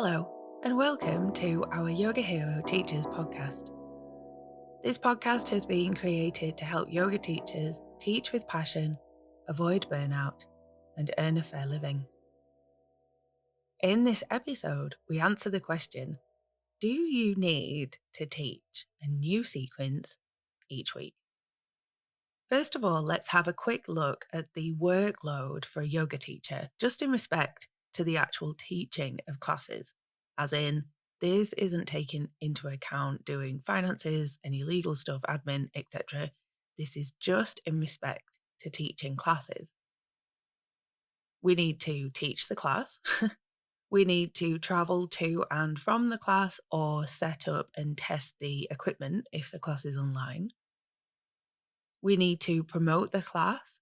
Hello, and welcome to our Yoga Hero Teachers podcast. This podcast has been created to help yoga teachers teach with passion, avoid burnout, and earn a fair living. In this episode, we answer the question, do you need to teach a new sequence each week? First of all, let's have a quick look at the workload for a yoga teacher, just in respect to the actual teaching of classes, as in, this isn't taking into account doing finances, any legal stuff, admin, etc. This is just in respect to teaching classes. We need to teach the class. We need to travel to and from the class or set up and test the equipment if the class is online. We need to promote the class,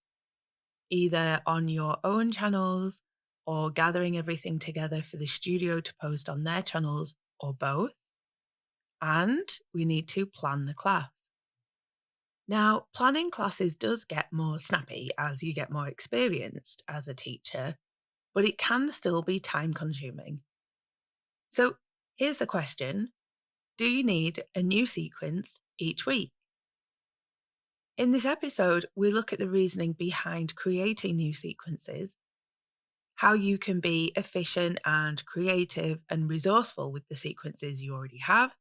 either on your own channels or gathering everything together for the studio to post on their channels, or both. And we need to plan the class. Now, planning classes does get more snappy as you get more experienced as a teacher, but it can still be time consuming. So here's the question. Do you need a new sequence each week? In this episode, we look at the reasoning behind creating new sequences, how you can be efficient and creative and resourceful with the sequences you already have,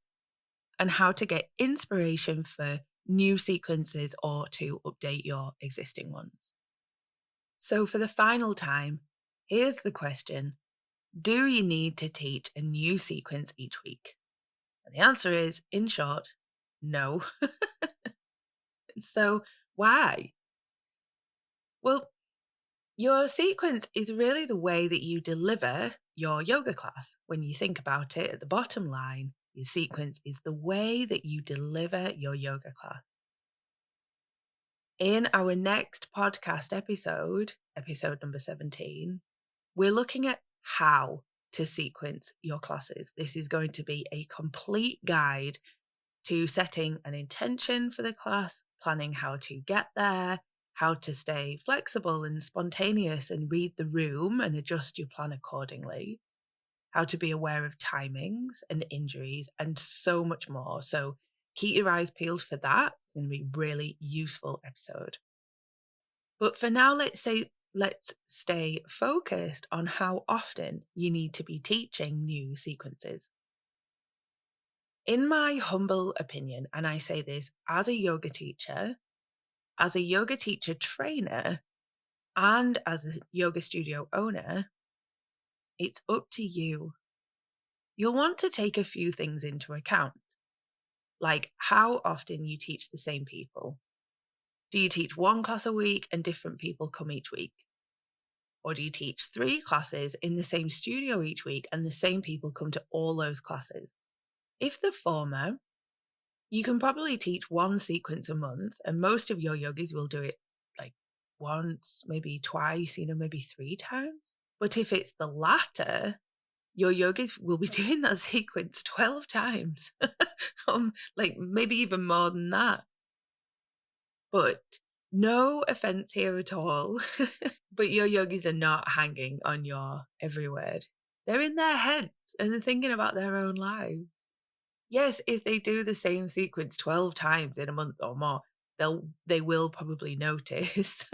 and how to get inspiration for new sequences or to update your existing ones. So for the final time, here's the question. Do you need to teach a new sequence each week? And the answer is, in short, no. So why? Well, your sequence is really the way that you deliver your yoga class. When you think about it, at the bottom line, your sequence is the way that you deliver your yoga class. In our next podcast episode number 17, we're looking at how to sequence your classes. This is going to be a complete guide to setting an intention for the class, planning how to get there, how to stay flexible and spontaneous and read the room and adjust your plan accordingly, how to be aware of timings and injuries, and so much more. So keep your eyes peeled for that. It's going to be a really useful episode. But for now, let's stay focused on how often you need to be teaching new sequences. In my humble opinion, and I say this as a yoga teacher trainer, and as a yoga studio owner, it's up to you. You'll want to take a few things into account, like how often you teach the same people. Do you teach one class a week and different people come each week? Or do you teach 3 classes in the same studio each week and the same people come to all those classes? If the former, you can probably teach one sequence a month, and most of your yogis will do it like once, maybe twice, maybe 3 times. But if it's the latter, your yogis will be doing that sequence 12 times, like maybe even more than that. But no offense here at all, but your yogis are not hanging on your every word. They're in their heads and they're thinking about their own lives. Yes, if they do the same sequence 12 times in a month or more, they will probably notice.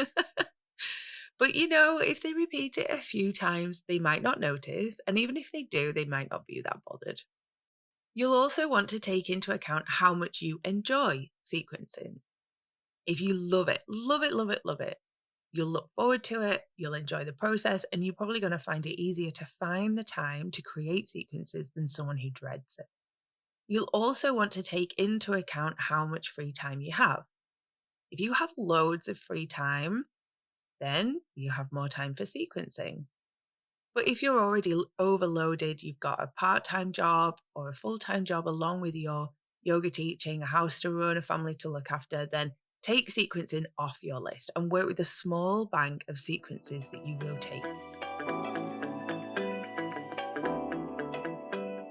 But if they repeat it a few times, they might not notice. And even if they do, they might not be that bothered. You'll also want to take into account how much you enjoy sequencing. If you love it, love it, love it, love it, you'll look forward to it, you'll enjoy the process, and you're probably going to find it easier to find the time to create sequences than someone who dreads it. You'll also want to take into account how much free time you have. If you have loads of free time, then you have more time for sequencing. But if you're already overloaded, you've got a part-time job or a full-time job along with your yoga teaching, a house to run, a family to look after, then take sequencing off your list and work with a small bank of sequences that you rotate.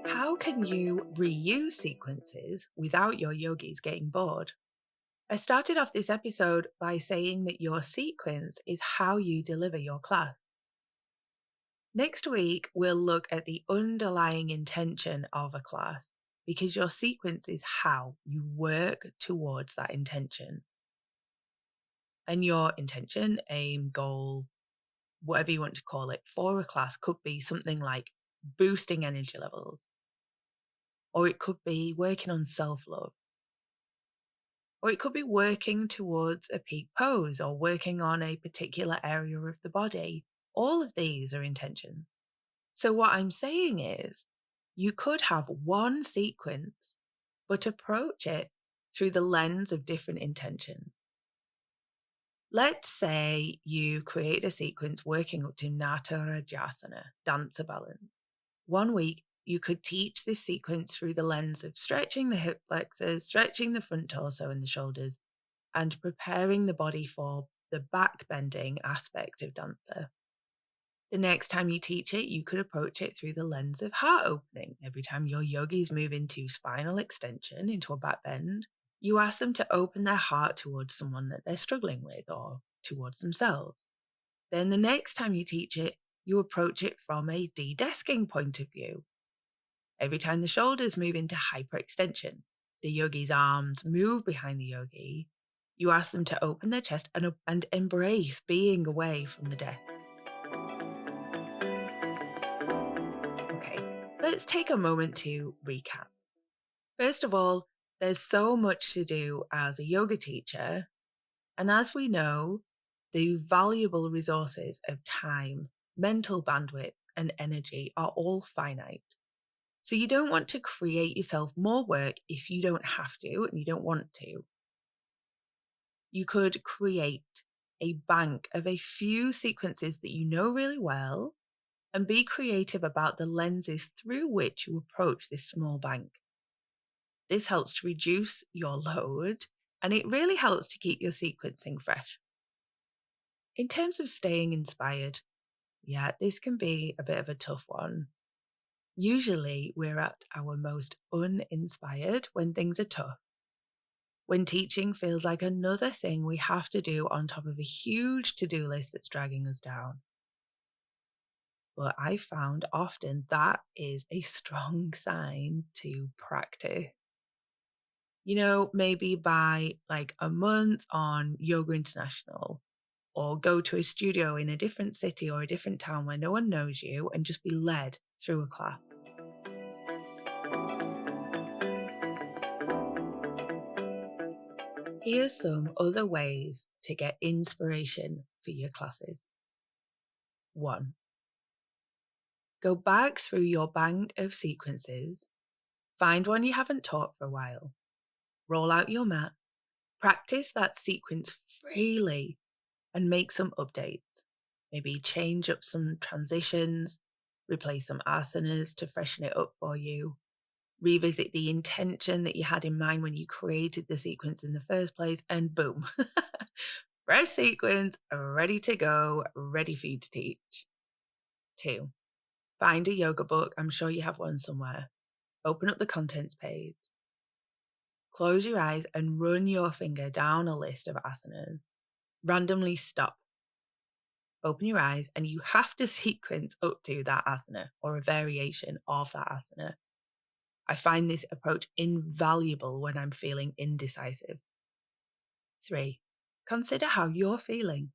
How can you reuse sequences without your yogis getting bored? I started off this episode by saying that your sequence is how you deliver your class. Next week, we'll look at the underlying intention of a class because your sequence is how you work towards that intention. And your intention, aim, goal, whatever you want to call it, for a class could be something like boosting energy levels, or it could be working on self-love, or it could be working towards a peak pose or working on a particular area of the body. All of these are intentions. So what I'm saying is you could have one sequence, but approach it through the lens of different intentions. Let's say you create a sequence working up to Natarajasana, dancer balance. One week, you could teach this sequence through the lens of stretching the hip flexors, stretching the front torso and the shoulders, and preparing the body for the back bending aspect of dancer. The next time you teach it, you could approach it through the lens of heart opening. Every time your yogis move into spinal extension, into a back bend, you ask them to open their heart towards someone that they're struggling with or towards themselves. Then the next time you teach it, you approach it from a de-desking point of view. Every time the shoulders move into hyperextension, the yogi's arms move behind the yogi, you ask them to open their chest and embrace being away from the desk. Okay, let's take a moment to recap. First of all, there's so much to do as a yoga teacher. And as we know, the valuable resources of time, mental bandwidth, and energy are all finite. So you don't want to create yourself more work if you don't have to and you don't want to. You could create a bank of a few sequences that you know really well and be creative about the lenses through which you approach this small bank. This helps to reduce your load and it really helps to keep your sequencing fresh. In terms of staying inspired, this can be a bit of a tough one. Usually, we're at our most uninspired when things are tough, when teaching feels like another thing we have to do on top of a huge to-do list that's dragging us down. But I found often that is a strong sign to practice. Maybe by like a month on Yoga International, or go to a studio in a different city or a different town where no one knows you and just be led through a class. Here's some other ways to get inspiration for your classes. 1. Go back through your bank of sequences, find one you haven't taught for a while, roll out your mat, practice that sequence freely, and make some updates. Maybe change up some transitions, replace some asanas to freshen it up for you, revisit the intention that you had in mind when you created the sequence in the first place, and boom, fresh sequence, ready to go, ready for you to teach. 2, find a yoga book. I'm sure you have one somewhere. Open up the contents page. Close your eyes and run your finger down a list of asanas. Randomly stop. Open your eyes and you have to sequence up to that asana or a variation of that asana. I find this approach invaluable when I'm feeling indecisive. 3, consider how you're feeling.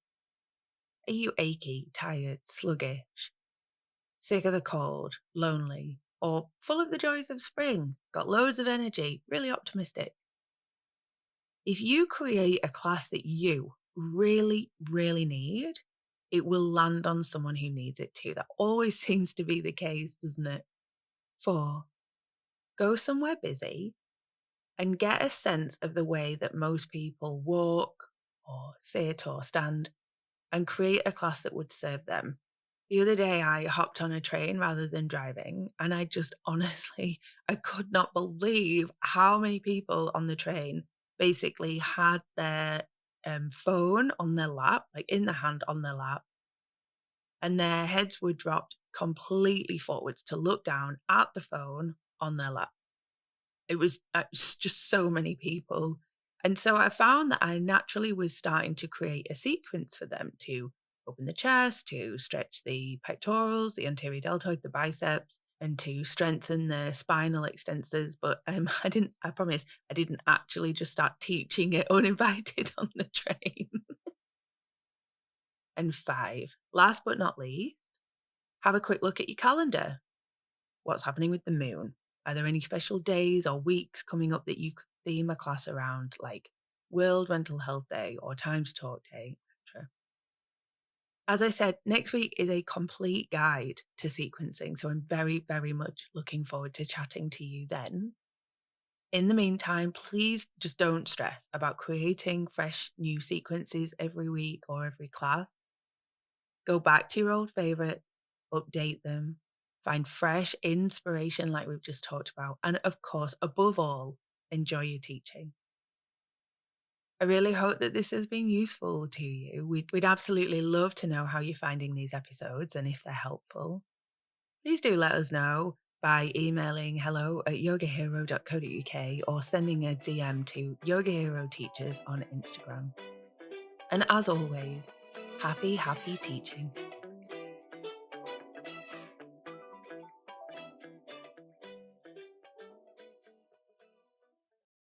Are you achy, tired, sluggish, sick of the cold, lonely, or full of the joys of spring, got loads of energy, really optimistic? If you create a class that you really, really need, it will land on someone who needs it too. That always seems to be the case, doesn't it? 4, go somewhere busy and get a sense of the way that most people walk or sit or stand and create a class that would serve them. The other day, I hopped on a train rather than driving, and I just honestly, I could not believe how many people on the train basically had their phone on their lap, like in the hand on their lap, and their heads were dropped completely forwards to look down at the phone on their lap. It was just so many people. And so I found that I naturally was starting to create a sequence for them to open the chest, to stretch the pectorals, the anterior deltoid, the biceps, and to strengthen the spinal extensors. But I promise, I didn't actually just start teaching it uninvited on the train. And 5, last but not least, have a quick look at your calendar. What's happening with the moon? Are there any special days or weeks coming up that you could theme a class around, like World Mental Health Day or Time to Talk Day, etc.? As I said, next week is a complete guide to sequencing, so I'm very, very much looking forward to chatting to you then. In the meantime, please just don't stress about creating fresh new sequences every week or every class. Go back to your old favorites, update them, find fresh inspiration like we've just talked about, and of course, above all, enjoy your teaching. I really hope that this has been useful to you. We'd absolutely love to know how you're finding these episodes and if they're helpful. Please do let us know by emailing hello@yogahero.co.uk or sending a DM to Yoga Hero Teachers on Instagram. And as always, happy teaching.